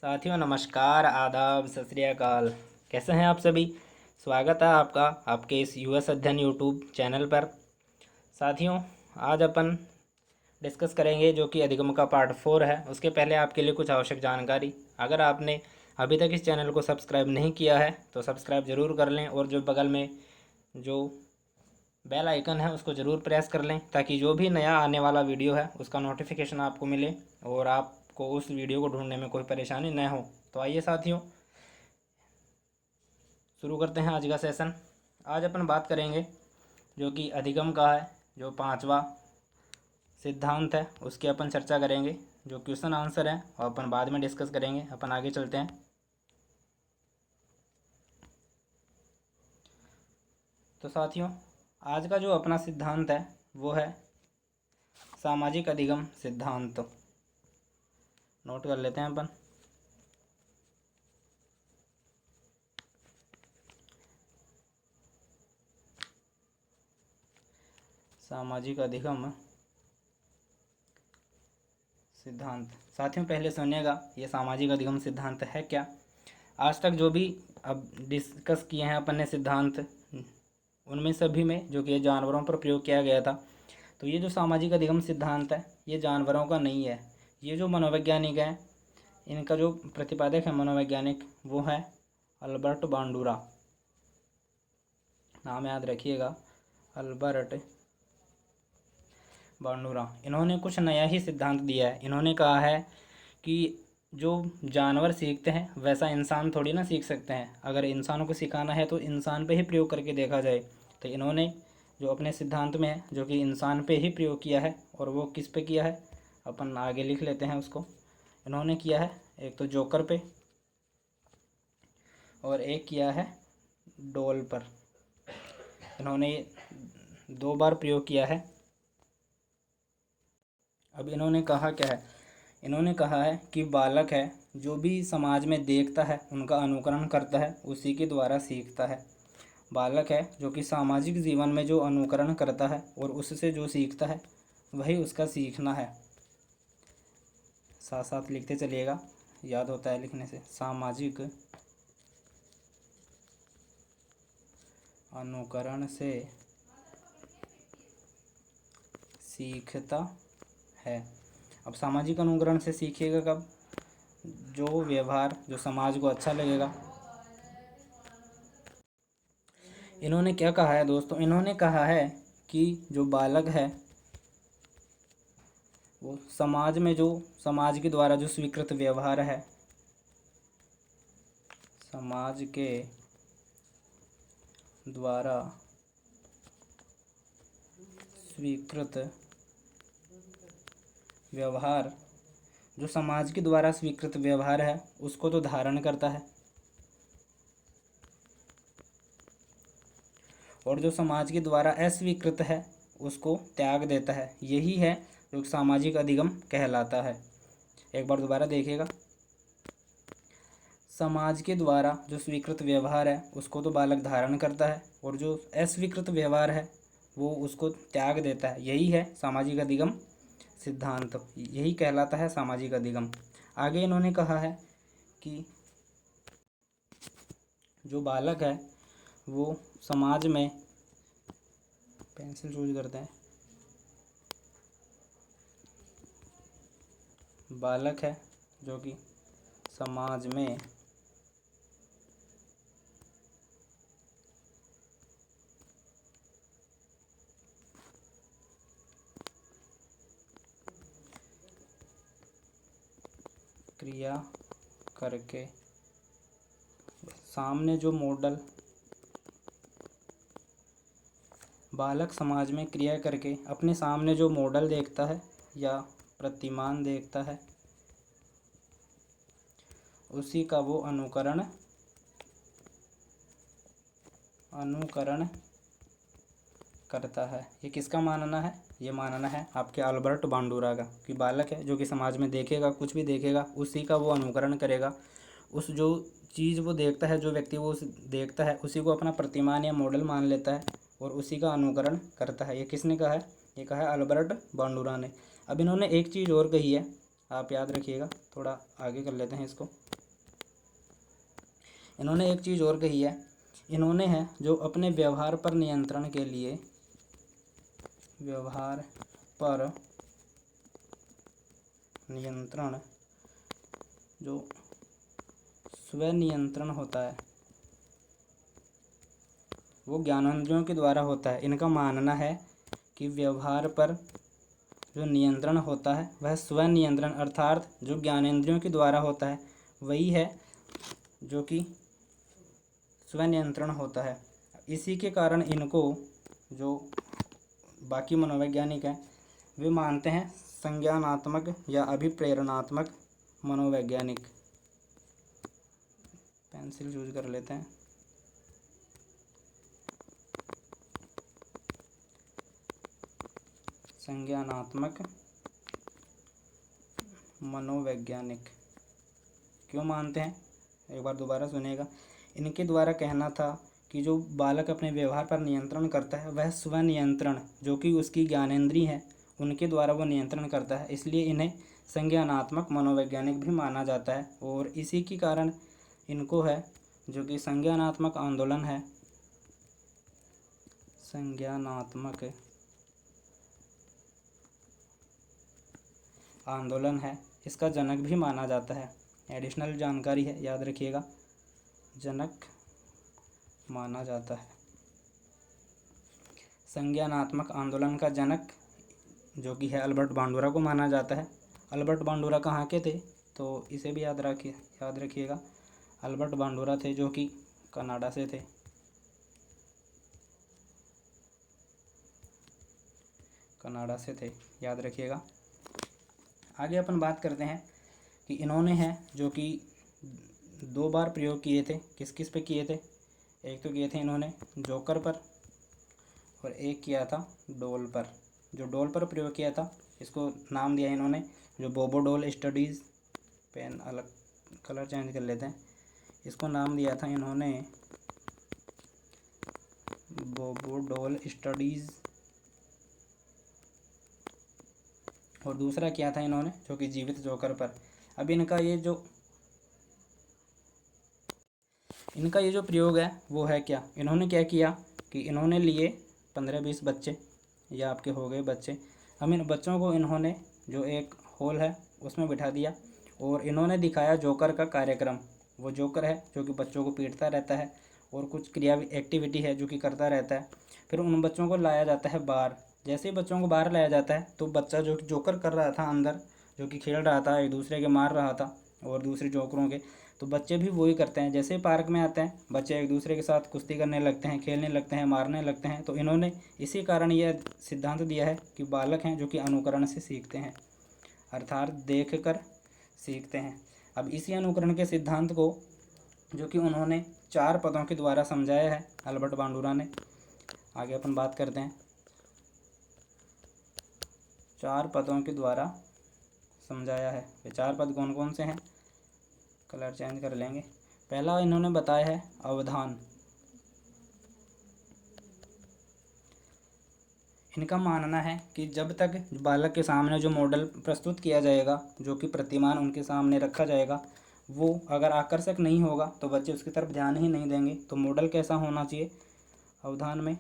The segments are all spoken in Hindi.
साथियों नमस्कार, आदाब, सत श्री अकाल। कैसे हैं आप सभी। स्वागत है आपका आपके इस यूएस अध्ययन यूट्यूब चैनल पर। साथियों आज अपन डिस्कस करेंगे जो कि अधिगम का पार्ट 4 है। उसके पहले आपके लिए कुछ आवश्यक जानकारी। अगर आपने अभी तक इस चैनल को सब्सक्राइब नहीं किया है तो सब्सक्राइब ज़रूर कर लें और जो बगल में जो बेल आइकन है उसको ज़रूर प्रेस कर लें ताकि जो भी नया आने वाला वीडियो है उसका नोटिफिकेशन आपको मिले और आपको उस वीडियो को ढूंढने में कोई परेशानी न हो। तो आइए साथियों शुरू करते हैं आज का सेशन। आज अपन बात करेंगे जो कि अधिगम का है, जो 5वां सिद्धांत है उसकी अपन चर्चा करेंगे। जो क्वेश्चन आंसर है और अपन बाद में डिस्कस करेंगे। अपन आगे चलते हैं। तो साथियों आज का जो अपना सिद्धांत है वो है सामाजिक अधिगम सिद्धांत। नोट कर लेते हैं अपन। सामाजिक अधिगम सिद्धांत। साथियों पहले सुनिएगा ये सामाजिक अधिगम सिद्धांत है क्या। आज तक जो भी अब डिस्कस किए हैं अपन ने सिद्धांत, उनमें सभी में जो कि ये जानवरों पर प्रयोग किया गया था। तो ये जो सामाजिक अधिगम सिद्धांत है ये जानवरों का नहीं है। ये जो मनोवैज्ञानिक हैं इनका जो प्रतिपादक है मनोवैज्ञानिक वो है अल्बर्ट बांडूरा। नाम याद रखिएगा, अल्बर्ट बांडूरा। इन्होंने कुछ नया ही सिद्धांत दिया है। इन्होंने कहा है कि जो जानवर सीखते हैं वैसा इंसान थोड़ी ना सीख सकते हैं। अगर इंसानों को सिखाना है तो इंसान पे ही प्रयोग करके देखा जाए। तो इन्होंने जो अपने सिद्धांत में है जो कि इंसान पे ही प्रयोग किया है, और वो किस पे किया है अपन आगे लिख लेते हैं उसको। इन्होंने किया है एक तो जोकर पे और एक किया है डॉल पर। इन्होंने 2 बार प्रयोग किया है। अब इन्होंने कहा क्या है, इन्होंने कहा है कि बालक है जो भी समाज में देखता है उनका अनुकरण करता है, उसी के द्वारा सीखता है। बालक है जो कि सामाजिक जीवन में जो अनुकरण करता है और उससे जो सीखता है वही उसका सीखना है। साथ साथ लिखते चलिएगा, याद होता है लिखने से। सामाजिक अनुकरण से सीखता है। अब सामाजिक अनुकरण से सीखिएगा कब, जो व्यवहार जो समाज को अच्छा लगेगा। इन्होंने क्या कहा है दोस्तों, इन्होंने कहा है कि जो बालक है वो समाज में जो समाज के द्वारा जो स्वीकृत व्यवहार है, समाज के द्वारा स्वीकृत व्यवहार, जो समाज के द्वारा स्वीकृत व्यवहार है उसको तो धारण करता है, और जो समाज के द्वारा अस्वीकृत है उसको त्याग देता है। यही है जो सामाजिक अधिगम कहलाता है। एक बार दोबारा देखिएगा, समाज के द्वारा जो स्वीकृत व्यवहार है उसको तो बालक धारण करता है, और जो अस्वीकृत व्यवहार है वो उसको त्याग देता है। यही है सामाजिक अधिगम सिद्धांत, यही कहलाता है सामाजिक अधिगम। आगे इन्होंने कहा है कि जो बालक है वो समाज में, पेंसिल चूज करते हैं, बालक है जो कि समाज में क्रिया करके सामने जो मॉडल, बालक समाज में क्रिया करके अपने सामने जो मॉडल देखता है या प्रतिमान देखता है उसी का वो अनुकरण करता है। ये किसका मानना है, ये मानना है आपके अल्बर्ट बांडूरा का, कि बालक है जो कि समाज में देखेगा, कुछ भी देखेगा उसी का वो अनुकरण करेगा। उस जो चीज़ वो देखता है, जो व्यक्ति वो देखता है उसी को अपना प्रतिमान या मॉडल मान लेता है और उसी का अनुकरण करता है। ये किसने कहा है, ये कहा है अल्बर्ट बांडूरा ने। अब इन्होंने एक चीज़ और कही है आप याद रखिएगा। थोड़ा आगे कर लेते हैं इसको। इन्होंने एक चीज़ और कही है, इन्होंने है जो अपने व्यवहार पर नियंत्रण के लिए, व्यवहार पर नियंत्रण, जो स्व नियंत्रण होता है वो ज्ञानेंद्रियों के द्वारा होता है। इनका मानना है कि व्यवहार पर जो नियंत्रण होता है वह स्व नियंत्रण अर्थात जो ज्ञानेंद्रियों के द्वारा होता है वही है जो कि स्व नियंत्रण होता है। इसी के कारण इनको, जो बाकी मनोवैज्ञानिक हैं, वे मानते हैं संज्ञानात्मक या अभिप्रेरणात्मक मनोवैज्ञानिक। पेंसिल यूज कर लेते हैं। संज्ञानात्मक मनोवैज्ञानिक क्यों मानते हैं, एक बार दोबारा सुनिएगा। इनके द्वारा कहना था कि जो बालक अपने व्यवहार पर नियंत्रण करता है वह स्व नियंत्रण, जो कि उसकी ज्ञानेंद्रिय है, उनके द्वारा वो नियंत्रण करता है, इसलिए इन्हें संज्ञानात्मक मनोवैज्ञानिक भी माना जाता है। और इसी के कारण इनको है जो कि संज्ञानात्मक आंदोलन है, संज्ञानात्मक आंदोलन है, इसका जनक भी माना जाता है। एडिशनल जानकारी है, याद रखिएगा, जनक माना जाता है। संज्ञानात्मक आंदोलन का जनक जो कि है अल्बर्ट बांडुरा को माना जाता है। अल्बर्ट बांडुरा कहाँ के थे, तो इसे भी याद रखिएगा। अल्बर्ट बांडुरा थे जो कि कनाडा से थे। कनाडा से थे, याद रखिएगा। आगे अपन बात करते हैं कि इन्होंने है जो कि 2 बार प्रयोग किए थे। किस किस पे किए थे, एक तो किए थे इन्होंने जोकर पर और एक किया था डोल पर। जो डोल पर प्रयोग किया था इसको नाम दिया इन्होंने जो बोबो डोल स्टडीज़, पेन अलग कलर चेंज कर लेते हैं, इसको नाम दिया था इन्होंने बोबो डोल स्टडीज़। और दूसरा किया था इन्होंने जो कि जीवित जोकर पर। अब इनका ये जो प्रयोग है वो है क्या, इन्होंने क्या किया कि इन्होंने लिए 15-20 बच्चे, ये आपके हो गए बच्चे। हम इन बच्चों को इन्होंने जो एक हॉल है उसमें बिठा दिया और इन्होंने दिखाया जोकर का कार्यक्रम। वो जोकर है जो कि बच्चों को पीटता रहता है और कुछ क्रिया एक्टिविटी है जो कि करता रहता है। फिर उन बच्चों को लाया जाता है बाहर। जैसे ही बच्चों को बाहर लाया जाता है तो बच्चा जो जोकर कर रहा था अंदर, जो कि खेल रहा था, एक दूसरे के मार रहा था और दूसरे जोकरों के, तो बच्चे भी वही करते हैं। जैसे पार्क में आते हैं बच्चे एक दूसरे के साथ कुश्ती करने लगते हैं, खेलने लगते हैं, मारने लगते हैं। तो इन्होंने इसी कारण यह सिद्धांत दिया है कि बालक हैं जो कि अनुकरण से सीखते हैं, अर्थात देख कर सीखते हैं। अब इसी अनुकरण के सिद्धांत को जो कि उन्होंने 4 पदों के द्वारा समझाया है अल्बर्ट बांडुरा ने। आगे अपन बात करते हैं 4 पदों के द्वारा समझाया है। ये 4 पद कौन कौन से हैं, कलर चेंज कर लेंगे। पहला इन्होंने बताया है अवधान। इनका मानना है कि जब तक बालक के सामने जो मॉडल प्रस्तुत किया जाएगा, जो कि प्रतिमान उनके सामने रखा जाएगा, वो अगर आकर्षक नहीं होगा तो बच्चे उसकी तरफ ध्यान ही नहीं देंगे। तो मॉडल कैसा होना चाहिए, अवधान में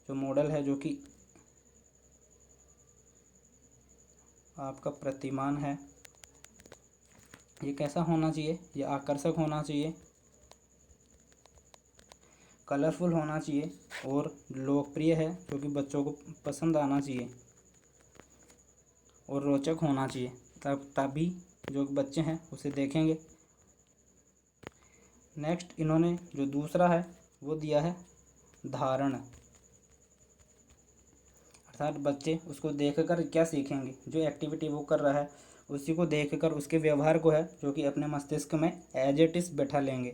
जो मॉडल है जो कि आपका प्रतिमान है, ये कैसा होना चाहिए, ये आकर्षक होना चाहिए, कलरफुल होना चाहिए और लोकप्रिय है, जो कि बच्चों को पसंद आना चाहिए और रोचक होना चाहिए, तभी जो बच्चे हैं उसे देखेंगे। नेक्स्ट इन्होंने जो दूसरा है वो दिया है धारण, अर्थात बच्चे उसको देखकर क्या सीखेंगे, जो एक्टिविटी वो कर रहा है उसी को देखकर उसके व्यवहार को है जो कि अपने मस्तिष्क में एज इट इज बैठा लेंगे।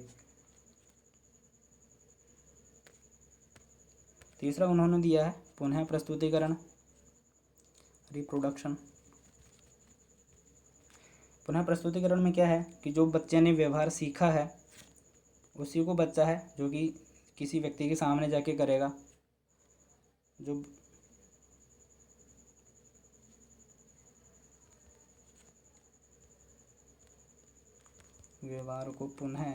तीसरा उन्होंने दिया है पुनः प्रस्तुतिकरण, रिप्रोडक्शन। पुनः प्रस्तुतिकरण में क्या है कि जो बच्चे ने व्यवहार सीखा है उसी को बच्चा है जो कि किसी व्यक्ति के सामने जाके करेगा। जो व्यवहार को पुनः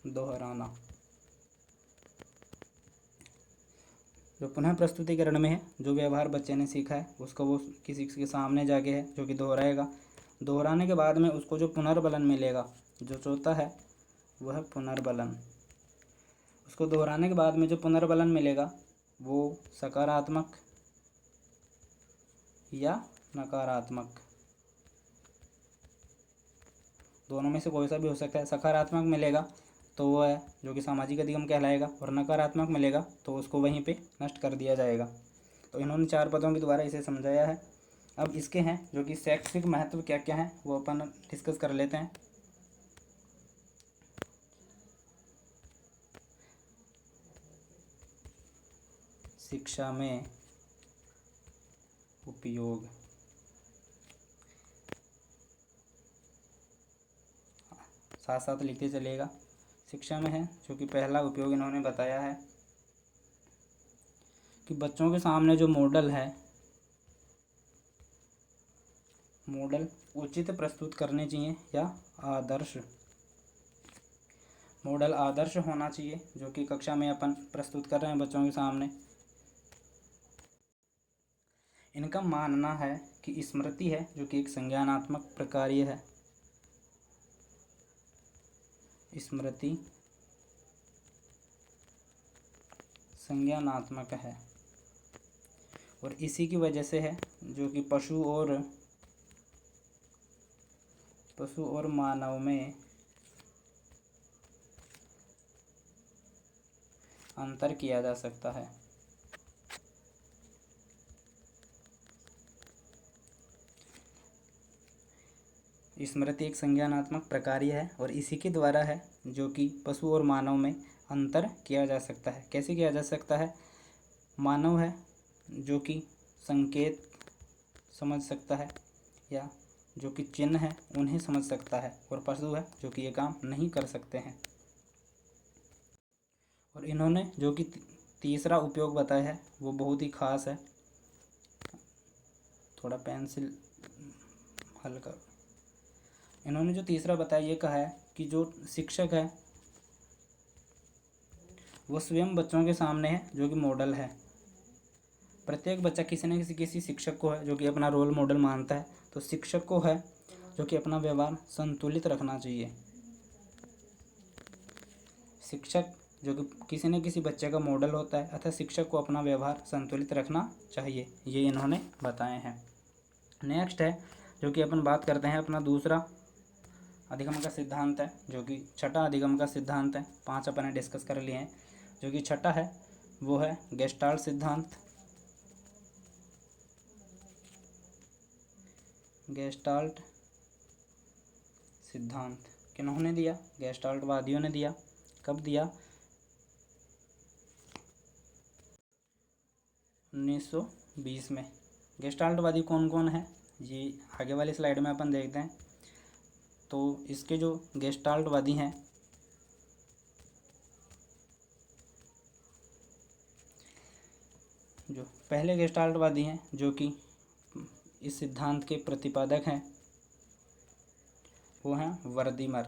दोहराना। जो पुनः प्रस्तुतिकरण में है, जो व्यवहार बच्चे ने सीखा है उसको वो किसी के सामने जाके है जो कि दोहराएगा। दोहराने के बाद में उसको जो पुनर्बलन मिलेगा, जो चौथा है वह पुनर्बलन। उसको दोहराने के बाद में जो पुनर्बलन मिलेगा वो सकारात्मक या नकारात्मक, दोनों में से कोई सा भी हो सकता है। सकारात्मक मिलेगा तो वो है जो कि सामाजिक अधिगम कहलाएगा, और नकारात्मक मिलेगा तो उसको वहीं पे नष्ट कर दिया जाएगा। तो इन्होंने 4 पदों के द्वारा इसे समझाया है। अब इसके हैं जो कि शैक्षिक महत्व क्या क्या है वो अपन डिस्कस कर लेते हैं। शिक्षा में उपयोग, साथ साथ लिखते चलिएगा। शिक्षा में है जो कि पहला उपयोग इन्होंने बताया है कि बच्चों के सामने जो मॉडल है, मॉडल उचित प्रस्तुत करने चाहिए या आदर्श, मॉडल आदर्श होना चाहिए जो कि कक्षा में अपन प्रस्तुत कर रहे हैं बच्चों के सामने। इनका मानना है कि स्मृति है जो कि एक संज्ञानात्मक प्रक्रिया है। स्मृति संज्ञानात्मक है और इसी की वजह से है जो कि पशु और मानव में अंतर किया जा सकता है। स्मृति एक संज्ञानात्मक प्रक्रिया है और इसी के द्वारा है जो कि पशु और मानव में अंतर किया जा सकता है। कैसे किया जा सकता है? मानव है जो कि संकेत समझ सकता है या जो कि चिन्ह है उन्हें समझ सकता है, और पशु है जो कि ये काम नहीं कर सकते हैं। और इन्होंने जो कि तीसरा उपयोग बताया है वो बहुत ही खास है। थोड़ा पेंसिल हल्का। इन्होंने जो तीसरा बताया ये कहा है कि जो शिक्षक है वो स्वयं बच्चों के सामने है जो कि मॉडल है। प्रत्येक बच्चा किसी न किसी शिक्षक को है जो कि अपना रोल मॉडल मानता है, तो शिक्षक को है जो कि अपना व्यवहार संतुलित रखना चाहिए। शिक्षक जो कि किसी न किसी बच्चे का मॉडल होता है, अतः शिक्षक को अपना व्यवहार संतुलित रखना चाहिए, ये इन्होंने बताए हैं। नेक्स्ट है जो कि अपन बात करते हैं अपना दूसरा अधिगम का सिद्धांत है जो कि छठा अधिगम का सिद्धांत है। 5 अपन ने डिस्कस कर लिए हैं। जो कि छठा है वो है गेस्टाल्ट सिद्धांत। गेस्टाल्ट सिद्धांत किन्होंने दिया? गेस्टाल्टवादियों ने दिया। कब दिया? 1920 में। गेस्टाल्टवादी कौन कौन है ये आगे वाली स्लाइड में अपन देखते हैं। तो इसके जो गेस्टाल्टवादी हैं जो पहले गेस्टाल्टवादी हैं जो कि इस सिद्धांत के प्रतिपादक हैं वो हैं वर्दीमर,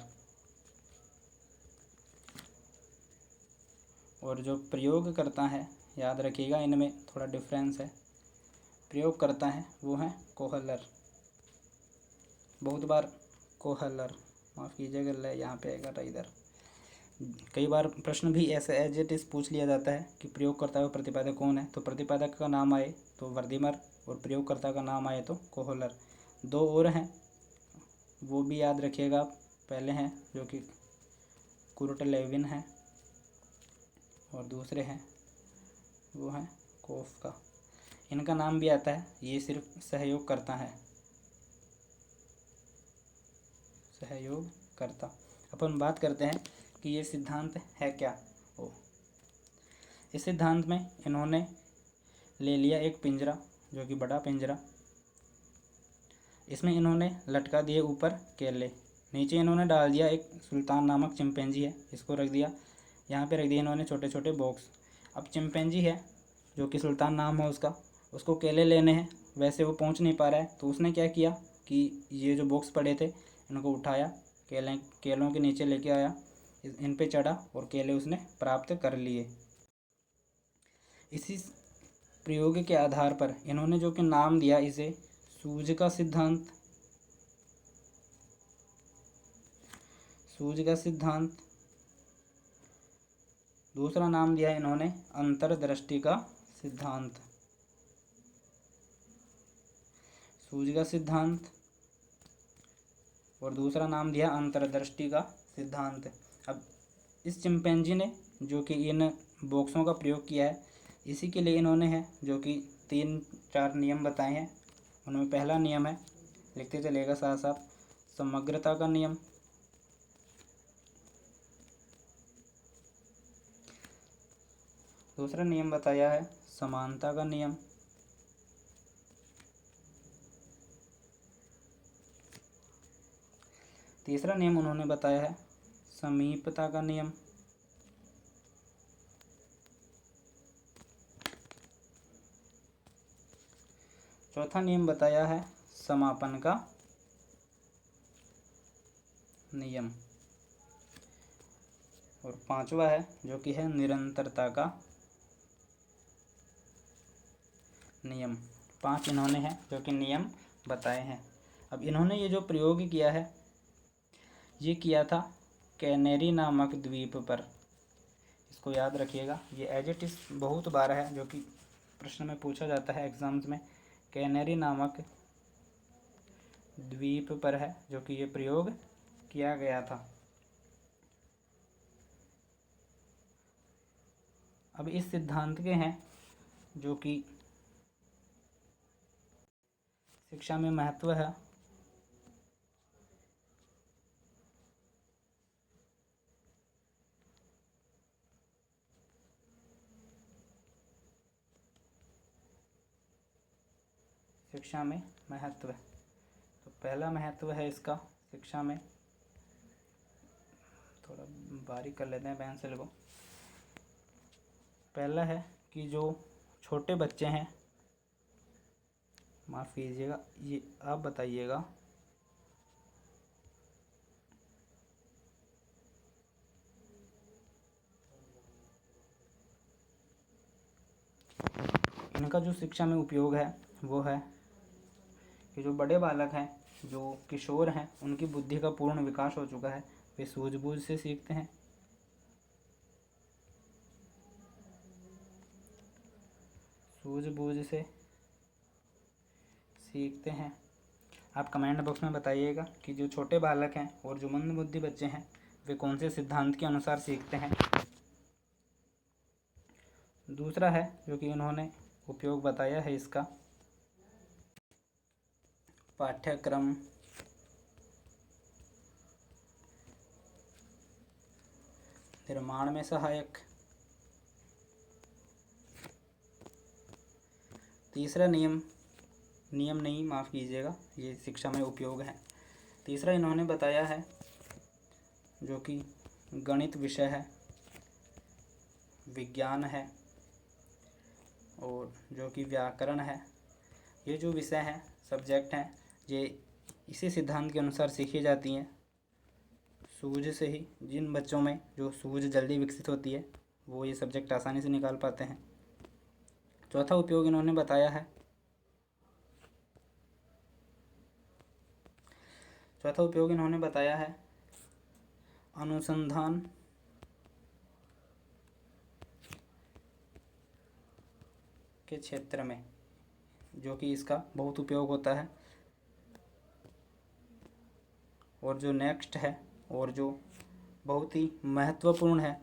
और जो प्रयोग करता है, याद रखिएगा इनमें थोड़ा डिफरेंस है, प्रयोग करता है वो है कोहलर। बहुत बार कोहलर, माफ़ कीजिएगा यहाँ पे आएगा इधर। कई बार प्रश्न भी ऐसे एज इट इज़ पूछ लिया जाता है कि प्रयोगकर्ता व प्रतिपादक कौन है, तो प्रतिपादक का नाम आए तो वर्दीमर और प्रयोगकर्ता का नाम आए तो कोहलर। 2 और हैं वो भी याद रखिएगा। पहले हैं जो कि कुर्ट लेविन है और दूसरे हैं वो हैं कोफ्का। इनका नाम भी आता है, ये सिर्फ सहयोग करता है, सहयोग करता। अपन बात करते हैं कि ये सिद्धांत है क्या। इस सिद्धांत में इन्होंने ले लिया एक पिंजरा जो कि बड़ा पिंजरा, इसमें इन्होंने लटका दिए ऊपर केले, नीचे इन्होंने डाल दिया एक सुल्तान नामक चिंपैंजी है, इसको रख दिया यहाँ पे, रख दिया इन्होंने छोटे छोटे बॉक्स। अब चिंपैंजी है जो कि सुल्तान नाम है उसका, उसको केले लेने हैं, वैसे वो पहुँच नहीं पा रहा है, तो उसने क्या किया कि ये जो बॉक्स पड़े थे इनको उठाया, केलों के नीचे लेके आया, इन पे चढ़ा और केले उसने प्राप्त कर लिए। इसी प्रयोग के आधार पर इन्होंने जो कि नाम दिया इसे सूझ का सिद्धांत। सूझ का सिद्धांत। दूसरा नाम दिया इन्होंने अंतर्दृष्टि का सिद्धांत। सूझ का सिद्धांत और दूसरा नाम दिया अंतर्दृष्टि का सिद्धांत। अब इस चिंपैंजी ने जो कि इन बॉक्सों का प्रयोग किया है, इसी के लिए इन्होंने है जो कि 3-4 नियम बताए हैं। उनमें पहला नियम है, लिखते चलेगा साथ साथ, समग्रता का नियम। दूसरा नियम बताया है समानता का नियम। तीसरा नियम उन्होंने बताया है समीपता का नियम। चौथा नियम बताया है समापन का नियम। और पांचवा है जो कि है निरंतरता का नियम। 5 इन्होंने है जो कि नियम बताए हैं। अब इन्होंने ये जो प्रयोग किया है ये किया था कैनेरी नामक द्वीप पर। इसको याद रखिएगा, ये एज इट इज़ बहुत बार है जो कि प्रश्न में पूछा जाता है एग्जाम्स में। कैनेरी नामक द्वीप पर है जो कि ये प्रयोग किया गया था। अब इस सिद्धांत के हैं जो कि शिक्षा में महत्व है। शिक्षा में महत्व, तो पहला महत्व है इसका शिक्षा में, थोड़ा बारीक कर लेते हैं पेंसिल को। पहला है कि जो छोटे बच्चे हैं, माफ़ कीजिएगा ये आप बताइएगा, इनका जो शिक्षा में उपयोग है वो है कि जो बड़े बालक हैं, जो किशोर हैं, उनकी बुद्धि का पूर्ण विकास हो चुका है, वे सूझबूझ से सीखते हैं। सूझबूझ से सीखते हैं। आप कमेंट बॉक्स में बताइएगा कि जो छोटे बालक हैं और जो मंदबुद्धि बच्चे हैं वे कौन से सिद्धांत के अनुसार सीखते हैं। दूसरा है जो कि इन्होंने उपयोग बताया है इसका पाठ्यक्रम निर्माण में सहायक। तीसरा नियम नहीं, माफ़ कीजिएगा, ये शिक्षा में उपयोग है। तीसरा इन्होंने बताया है जो कि गणित विषय है, विज्ञान है और जो कि व्याकरण है। ये जो विषय हैं, सब्जेक्ट हैं, ये इसी सिद्धांत के अनुसार सीखी जाती हैं सूझ से ही। जिन बच्चों में जो सूझ जल्दी विकसित होती है वो ये सब्जेक्ट आसानी से निकाल पाते हैं। चौथा उपयोग इन्होंने बताया है, अनुसंधान के क्षेत्र में, जो कि इसका बहुत उपयोग होता है। और जो नेक्स्ट है और जो बहुत ही महत्वपूर्ण है,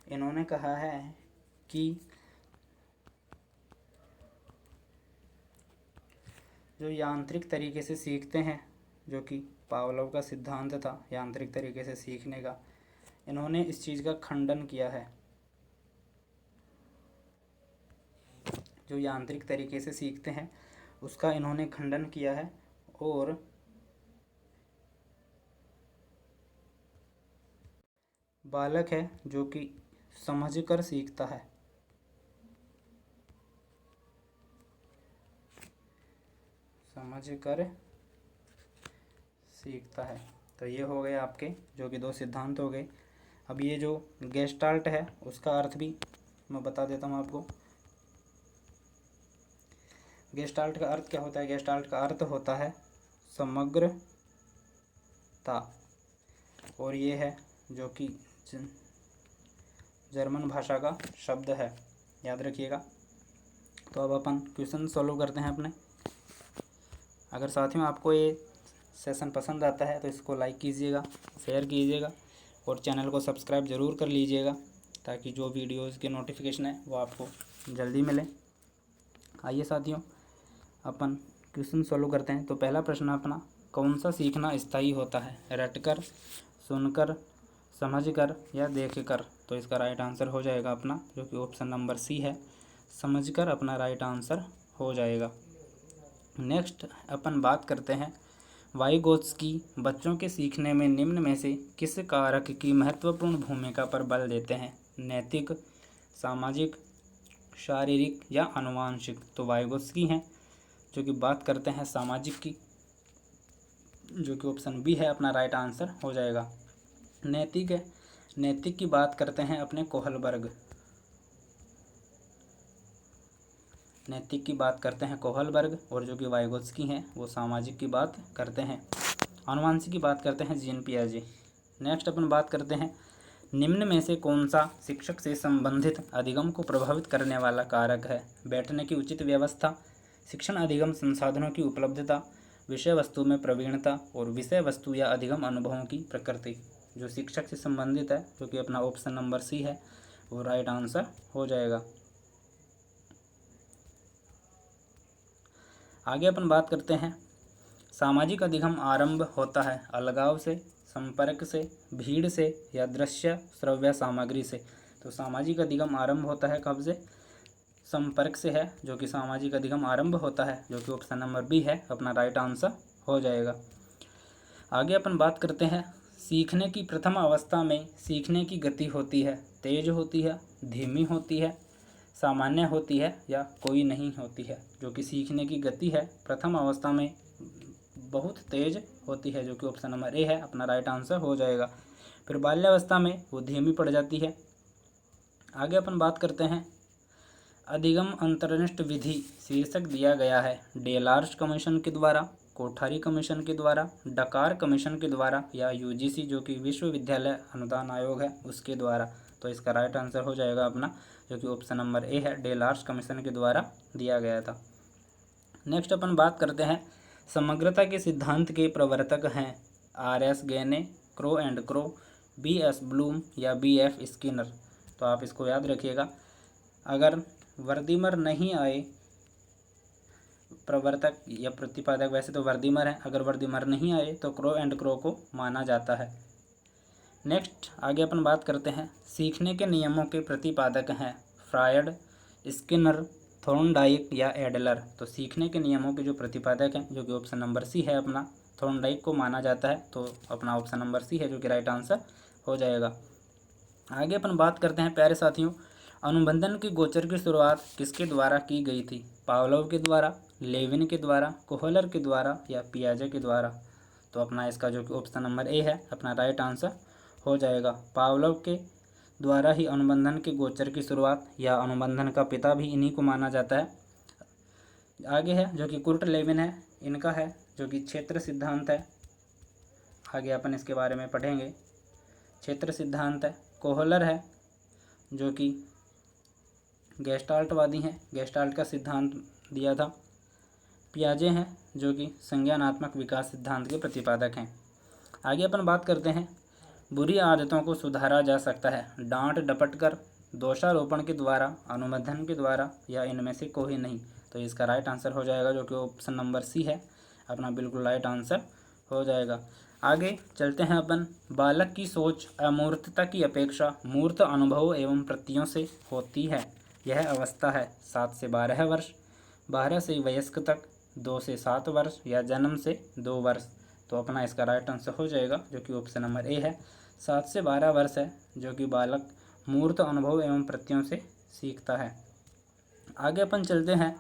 इन्होंने कहा है कि जो यांत्रिक तरीके से सीखते हैं, जो कि पावलोव का सिद्धांत था यांत्रिक तरीके से सीखने का, इन्होंने इस चीज़ का खंडन किया है। जो यांत्रिक तरीके से सीखते हैं उसका इन्होंने खंडन किया है। और बालक है जो कि समझकर सीखता है। समझ कर सीखता है। तो ये हो गए आपके जो कि दो सिद्धांत हो गए। अब ये जो गेस्टाल्ट है उसका अर्थ भी मैं बता देता हूँ आपको। गेस्टाल्ट का अर्थ क्या होता है? गेस्टाल्ट का अर्थ होता है समग्रता, और ये है जो कि जर्मन भाषा का शब्द है, याद रखिएगा। तो अब अपन क्वेश्चन सॉल्व करते हैं अपने। अगर साथियों आपको ये सेशन पसंद आता है तो इसको लाइक कीजिएगा, शेयर कीजिएगा और चैनल को सब्सक्राइब ज़रूर कर लीजिएगा, ताकि जो वीडियोज़ के नोटिफिकेशन है वो आपको जल्दी मिले। आइए साथियों अपन क्वेश्चन सॉल्व करते हैं। तो पहला प्रश्न अपना, कौन सा सीखना स्थायी होता है? रटकर, सुनकर, समझकर या देखकर? तो इसका राइट आंसर हो जाएगा अपना जो कि ऑप्शन नंबर सी है, समझकर अपना राइट आंसर हो जाएगा। नेक्स्ट अपन बात करते हैं, वाइगोत्स्की बच्चों के सीखने में निम्न में से किस कारक की महत्वपूर्ण भूमिका पर बल देते हैं? नैतिक, सामाजिक, शारीरिक या आनुवंशिक? तो वाइगोत्स्की हैं जो कि बात करते हैं सामाजिक की, जो कि ऑप्शन बी है अपना राइट आंसर हो जाएगा। नैतिक है, नैतिक की बात करते हैं अपने कोहलबर्ग, नैतिक की बात करते हैं कोहलबर्ग, और जो कि वाइगोत्स्की हैं वो सामाजिक की बात करते हैं। आनुवंशिक की बात करते हैं जीन पियाजे। नेक्स्ट अपन बात करते हैं, निम्न में से कौन सा शिक्षक से संबंधित अधिगम को प्रभावित करने वाला कारक है? बैठने की उचित व्यवस्था, शिक्षण अधिगम संसाधनों की उपलब्धता, विषय वस्तु में प्रवीणता और विषय वस्तु या अधिगम अनुभवों की प्रकृति? जो शिक्षक से संबंधित है जो कि अपना ऑप्शन नंबर सी है वो राइट आंसर हो जाएगा। आगे अपन बात करते हैं, सामाजिक अधिगम आरंभ होता है अलगाव से, संपर्क से, भीड़ से या दृश्य श्रव्य सामग्री से? तो सामाजिक अधिगम आरंभ होता है कब से? संपर्क से है, जो कि सामाजिक अधिगम आरंभ होता है जो कि ऑप्शन नंबर बी है अपना राइट आंसर हो जाएगा। आगे अपन बात करते हैं, सीखने की प्रथम अवस्था में सीखने की गति होती है तेज होती है, धीमी होती है, सामान्य होती है या कोई नहीं होती है? जो कि सीखने की गति है प्रथम अवस्था में बहुत तेज होती है, जो कि ऑप्शन नंबर ए है अपना राइट आंसर हो जाएगा। फिर बाल्यावस्था में वो धीमी पड़ जाती है। आगे अपन बात करते हैं, अधिगम अंतर्निष्ठ विधि शीर्षक दिया गया है डेलार्स कमीशन के द्वारा, कोठारी कमीशन के द्वारा, डकार कमीशन के द्वारा या यूजीसी जो कि विश्वविद्यालय अनुदान आयोग है उसके द्वारा? तो इसका राइट आंसर हो जाएगा अपना जो कि ऑप्शन नंबर ए है, डेलार्स कमीशन के द्वारा दिया गया था। नेक्स्ट अपन बात करते हैं, समग्रता के सिद्धांत के प्रवर्तक हैं R S. Gagne, Crow and Crow, B S. Bloom या बी.एफ. स्किनर? तो आप इसको याद रखिएगा। अगर वर्दीमर नहीं आए, प्रवर्तक या प्रतिपादक, वैसे तो वर्दीमर है, अगर वर्दीमर नहीं आए तो क्रो एंड क्रो को माना जाता है। नेक्स्ट आगे अपन बात करते हैं, सीखने के नियमों के प्रतिपादक हैं फ्रायड, स्किनर, थॉर्नडाइक या एडलर? तो सीखने के नियमों के जो प्रतिपादक हैं जो कि ऑप्शन नंबर सी है अपना, थॉर्नडाइक को माना जाता है, तो अपना ऑप्शन नंबर सी है जो कि राइट आंसर हो जाएगा। आगे अपन बात करते हैं प्यारे साथियों, अनुबंधन के गोचर की शुरुआत किसके द्वारा की गई थी? पावलोव के द्वारा, लेविन के द्वारा, कोहलर के द्वारा या पियाजे के द्वारा? तो अपना इसका जो कि ऑप्शन नंबर ए है अपना राइट आंसर हो जाएगा। पावलोव के द्वारा ही अनुबंधन के गोचर की शुरुआत, या अनुबंधन का पिता भी इन्हीं को माना जाता है। आगे है जो कि कुर्ट लेविन है, इनका है जो कि क्षेत्र सिद्धांत है। आगे अपन इसके बारे में पढ़ेंगे। क्षेत्र सिद्धांत है। कोहलर है जो कि गेस्टाल्टवादी हैं, गेस्टाल्ट का सिद्धांत दिया था। पियाजे हैं जो कि संज्ञानात्मक विकास सिद्धांत के प्रतिपादक हैं। आगे अपन बात करते हैं, बुरी आदतों को सुधारा जा सकता है डांट डपट कर, दोषारोपण के द्वारा, अनुबंधन के द्वारा या इनमें से कोई नहीं? तो इसका राइट आंसर हो जाएगा जो कि ऑप्शन नंबर सी है अपना बिल्कुल राइट आंसर हो जाएगा। आगे चलते हैं अपन, बालक की सोच अमूर्तता की अपेक्षा मूर्त अनुभव एवं प्रतियों से होती है। यह अवस्था है 7 से 12 वर्ष, 12 से वयस्क तक, 2 से 7 वर्ष या जन्म से 2 वर्ष? तो अपना इसका राइट आंसर हो जाएगा जो कि ऑप्शन नंबर ए है, 7 से 12 वर्ष है जो कि बालक मूर्त अनुभव एवं प्रतियों से सीखता है। आगे अपन चलते हैं,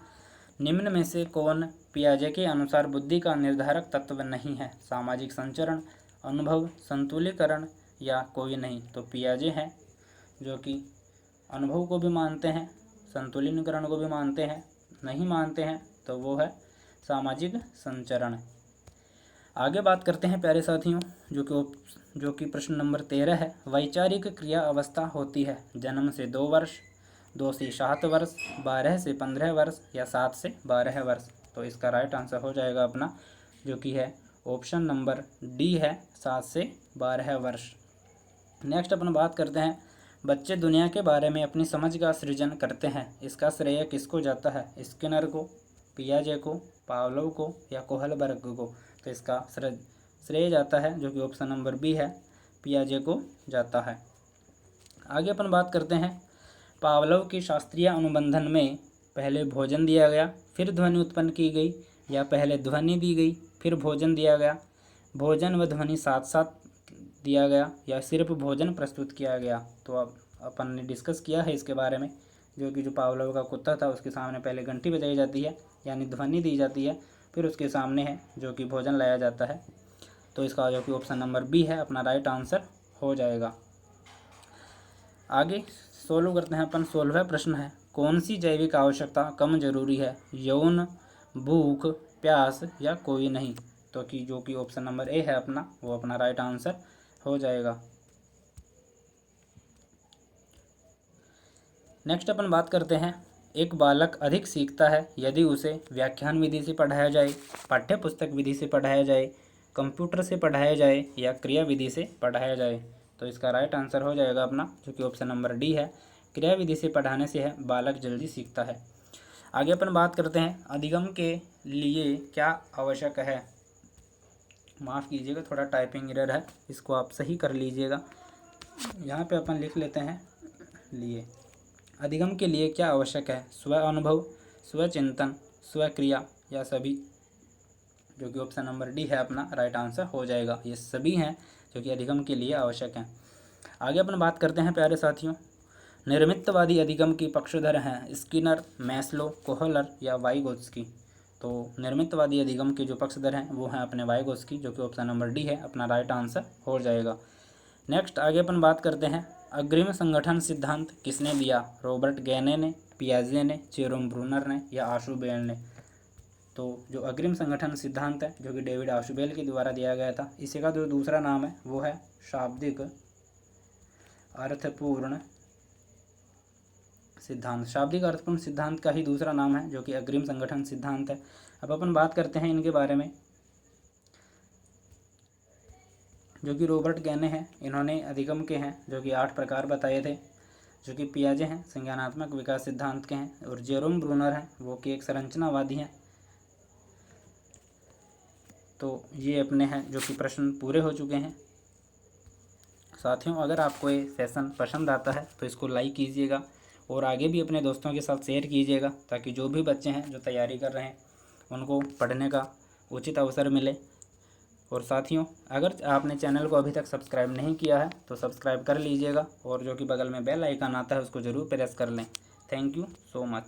निम्न में से कौन पियाजे के अनुसार बुद्धि का निर्धारक तत्व नहीं है? सामाजिक संचरण, अनुभव, संतुलीकरण या कोई नहीं। तो पियाजे हैं जो कि अनुभव को भी मानते हैं, संतुलीकरण को भी मानते हैं, नहीं मानते हैं तो वो है सामाजिक संचरण। आगे बात करते हैं प्यारे साथियों, जो कि प्रश्न नंबर 13 है। वैचारिक क्रिया अवस्था होती है जन्म से 2 वर्ष, 2 से 7 वर्ष, 12 से 15 वर्ष या 7 से 12 वर्ष। तो इसका राइट आंसर हो जाएगा अपना जो कि है ऑप्शन नंबर डी है, 7 से 12 वर्ष। नेक्स्ट अपन बात करते हैं, बच्चे दुनिया के बारे में अपनी समझ का सृजन करते हैं, इसका श्रेय किसको जाता है? स्किनर को, पियाजे को, पावलोव को या कोहलबर्ग को? तो इसका श्रेय जाता है जो कि ऑप्शन नंबर बी है, पियाजे को जाता है। आगे अपन बात करते हैं, पावलोव की शास्त्रीय अनुबंधन में पहले भोजन दिया गया फिर ध्वनि उत्पन्न की गई, या पहले ध्वनि दी गई फिर भोजन दिया गया, भोजन व ध्वनि साथ साथ दिया गया या सिर्फ भोजन प्रस्तुत किया गया? तो अब अपन ने डिस्कस किया है इसके बारे में, जो पावलोव का कुत्ता था उसके सामने पहले घंटी बजाई जाती है यानी ध्वनि दी जाती है, फिर उसके सामने है जो कि भोजन लाया जाता है। तो इसका जो कि ऑप्शन नंबर बी है अपना राइट आंसर हो जाएगा। आगे सोल्व करते हैं अपन। 16वां प्रश्न है, कौन सी जैविक आवश्यकता कम जरूरी है? यौन, भूख, प्यास या कोई नहीं? तो कि जो कि ऑप्शन नंबर ए है अपना, वो अपना राइट आंसर हो जाएगा। नेक्स्ट अपन बात करते हैं, एक बालक अधिक सीखता है यदि उसे व्याख्यान विधि से पढ़ाया जाए, पाठ्य पुस्तक विधि से पढ़ाया जाए, कंप्यूटर से पढ़ाया जाए या क्रिया विधि से पढ़ाया जाए? तो इसका राइट आंसर हो जाएगा अपना जो कि ऑप्शन नंबर डी है, क्रिया विधि से पढ़ाने से है बालक जल्दी सीखता है। आगे अपन बात करते हैं, अधिगम के लिए क्या आवश्यक है? माफ़ कीजिएगा, थोड़ा टाइपिंग एरर है, इसको आप सही कर लीजिएगा। यहाँ पे अपन लिख लेते हैं लिए। अधिगम के लिए क्या आवश्यक है? स्व अनुभव, स्वचिंतन, स्वक्रिया या सभी? जो कि ऑप्शन नंबर डी है अपना राइट आंसर हो जाएगा। ये सभी हैं जो कि अधिगम के लिए आवश्यक हैं। आगे अपन बात करते हैं प्यारे साथियों, निर्मितवादी अधिगम की पक्षधर हैं स्किनर, मैस्लो, कोहलर या वाइगोत्स्की? तो निर्मितवादी अधिगम के जो पक्षधर हैं वो हैं अपने वाइगोत्स्की, जो कि ऑप्शन नंबर डी है अपना राइट आंसर हो जाएगा। नेक्स्ट आगे अपन बात करते हैं, अग्रिम संगठन सिद्धांत किसने दिया? रॉबर्ट गैने ने, पियाजे ने, जेरोम ब्रूनर ने या आशुबेल ने? तो जो अग्रिम संगठन सिद्धांत है जो कि डेविड आशुबेल के द्वारा दिया गया था, इसी का जो दूसरा नाम है वो है शाब्दिक अर्थपूर्ण सिद्धांत। शाब्दिक अर्थपूर्ण सिद्धांत का ही दूसरा नाम है जो कि अग्रिम संगठन सिद्धांत है। अब अपन बात करते हैं इनके बारे में, जो कि रॉबर्ट गैने हैं, इन्होंने अधिगम के हैं जो कि 8 प्रकार बताए थे, जो कि पियाजे हैं संज्ञानात्मक विकास सिद्धांत के हैं, और जेरोम ब्रूनर हैं वो कि एक संरचनावादी हैं। तो ये अपने हैं जो कि प्रश्न पूरे हो चुके हैं। साथियों, अगर आपको ये सेशन पसंद आता है तो इसको लाइक कीजिएगा और आगे भी अपने दोस्तों के साथ शेयर कीजिएगा, ताकि जो भी बच्चे हैं जो तैयारी कर रहे हैं उनको पढ़ने का उचित अवसर मिले। और साथियों, अगर आपने चैनल को अभी तक सब्सक्राइब नहीं किया है तो सब्सक्राइब कर लीजिएगा, और जो कि बगल में बेल आइकन आता है उसको ज़रूर प्रेस कर लें। Thank you so much.